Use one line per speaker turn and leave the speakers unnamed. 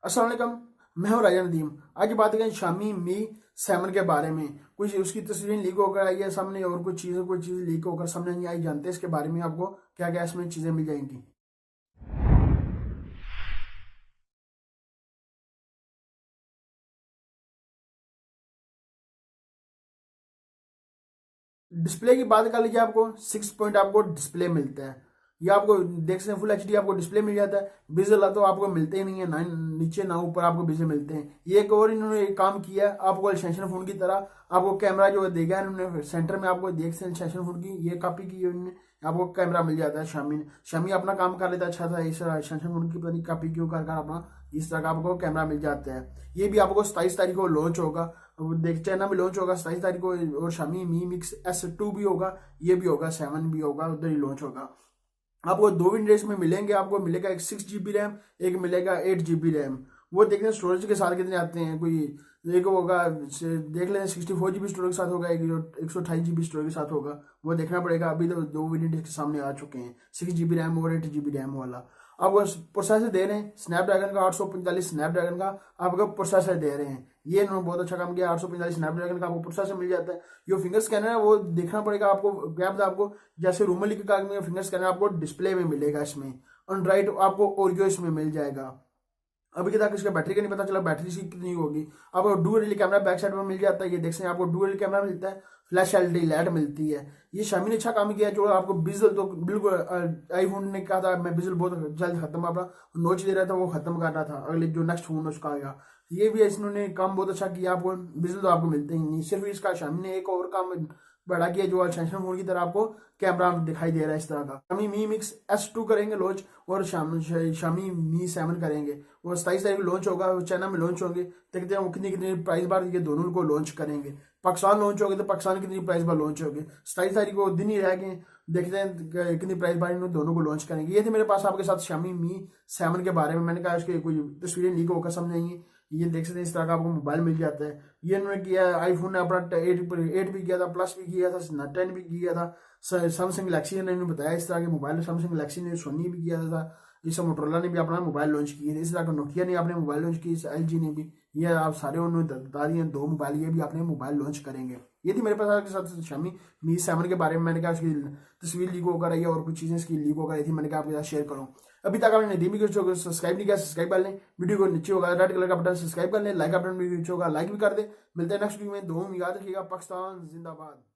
अस्सलाम वालेकुम। मैं हूं राजा नदीम। आज बात करें शामी मी 7 के बारे में। कुछ उसकी तस्वीरें लीक होकर आई है सामने और कुछ चीज़ लीक होकर सामने नहीं आई। जानते हैं इसके बारे में आपको क्या क्या इसमें चीज़ें मिल जाएंगी। डिस्प्ले की बात कर लीजिए, आपको 6 पॉइंट आपको डिस्प्ले मिलता है। ये आपको देख सकते हैं फुल एचडी आपको डिस्प्ले मिल जाता है। बिजल तो आपको मिलते ही नहीं है, ना नीचे ना ऊपर आपको बिजल मिलते हैं। ये एक और इन्होंने एक काम किया है, आपको सैमसंग फोन की तरह आपको कैमरा जो देगा इन्होंने सेंटर में, आपको देख सकते हैं सैमसंग फोन की ये कॉपी की है इन्होंने। आपको कैमरा मिल जाता है। शामी अपना काम कर लेता है अच्छा था। इस सैमसंग फोन की पता नहीं कॉपी क्यों कर अपना इस तरह का आपको कैमरा मिल जाता है। ये भी आपको 27 तारीख को लॉन्च होगा। देख चाइना में लॉन्च होगा 27 तारीख को। और शामी मी मिक्स S2 भी होगा, ये भी होगा, 7 भी होगा, उधर ही लॉन्च होगा। आपको दो वेरिएंट्स में मिलेंगे। आपको मिलेगा एक 6 GB रैम, एक मिलेगा 8 GB रैम। वो देखते हैं स्टोरेज के साथ कितने आते हैं। कोई एक होगा देख लें 64 GB स्टोरेज के साथ होगा, एक 128 GB स्टोरेज के साथ होगा। वो देखना पड़ेगा। अभी तो दो वेरिएंट इसके सामने आ चुके हैं, 6 GB रैम और 8 GB रैम वाला। आपको प्रोसेसर दे रहे हैं स्नैपड्रैगन का 845 स्नैपड्रैगन का आपको प्रोसेसर दे रहे हैं। ये इन्होंने बहुत अच्छा काम किया। 845 स्नैपड्रैगन का आपको प्रोसेसर मिल जाता है। जो फिंगर स्कैनर है वो देखना पड़ेगा आपको। गैप आपको जैसे रूमली के कागज में फिंगर स्कैनर आपको डिस्प्ले में मिलेगा। इसमें एंड्रॉइड आपको ओरियो इसमें मिल जाएगा। अभी तक इसका बैटरी का नहीं पता चला, बैटरी इसकी कितनी होगी। आपको डुअल कैमरा बैक साइड में मिल जाता है। ये देख सकते हैं आपको डुअल कैमरा मिलता है, फ्लैश एलईडी लाइट मिलती है। ये शामी ने अच्छा काम किया जो आपको बिजल तो बिल्कुल आईफोन ने कहा था मैं बिजल बहुत जल्द खत्म अपना नोच दे रहा था, वो खत्म कर रहा था अगले जो नेक्स्ट फोन उसका आएगा। ये भी इन्होंने काम बहुत अच्छा किया। आपको बिजल तो आपको मिलते ही नहीं। सिर्फ इसका शामी ने एक और काम बड़ा किया जो सैमसंग फोन की तरह आपको कैमरा दिखाई दे रहा है इस तरह का। शामी मी मिक्स S2 करेंगे लॉन्च और शामी मी 7 करेंगे। और 27 तारीख को लॉन्च होगा, चाइना में लॉन्च होंगे। देखते हैं वो कितनी कितनी प्राइस बार ये दोनों को लॉन्च करेंगे। पाकिस्तान लॉन्च होंगे तो पाकिस्तान कितनी प्राइस बार लॉन्च होंगे। 27 तारीख को दिन ही रह गए, देखते हैं कितनी प्राइस बार इन दोनों को लॉन्च करेंगे। ये थे मेरे पास आपके साथ शामी मी 7 के बारे में। मैंने कहा उसके कोई तस्वीरें लीक होकर सामने आई हैं। ये देख सकते हैं इस तरह का आपको मोबाइल मिल जाता है। ये इन्होंने किया है, आईफोन ने अपना 8 भी किया था, प्लस भी किया था, 10 भी किया था। सैमसंग गैलेक्सी ने इन्होंने बताया इस तरह के मोबाइल। सैमसंग गैलेक्सी ने, सोनी भी किया था। इस मोटरोला ने भी अपना मोबाइल लॉन्च किए थे। इस तरह का नोकिया ने अपने मोबाइल लॉन्च किए, LG ने भी। ये आप सारे उन्होंने बता दिए दो मोबाइल, ये भी अपने मोबाइल लॉन्च करेंगे। ये थी मेरे पास आपके साथ शामी मी 7 के बारे में। मैंने कहा उसकी तस्वीर लीक होकर आई है और कुछ चीज़ें इसकी लीक होकर आई थी, मैंने कहा आपके साथ शेयर करूँ। अभी तक आपने नदीम को सब्सक्राइब नहीं किया, सब्सक्राइब कर लें। वीडियो को नीचे होगा रेड कलर का बटन, सब्सक्राइब कर लें। लाइक का बटन भी नीचे होगा, लाइक भी कर दें। मिलते हैं नेक्स्ट वीडियो में। दो याद रखिएगा। पाकिस्तान जिंदाबाद।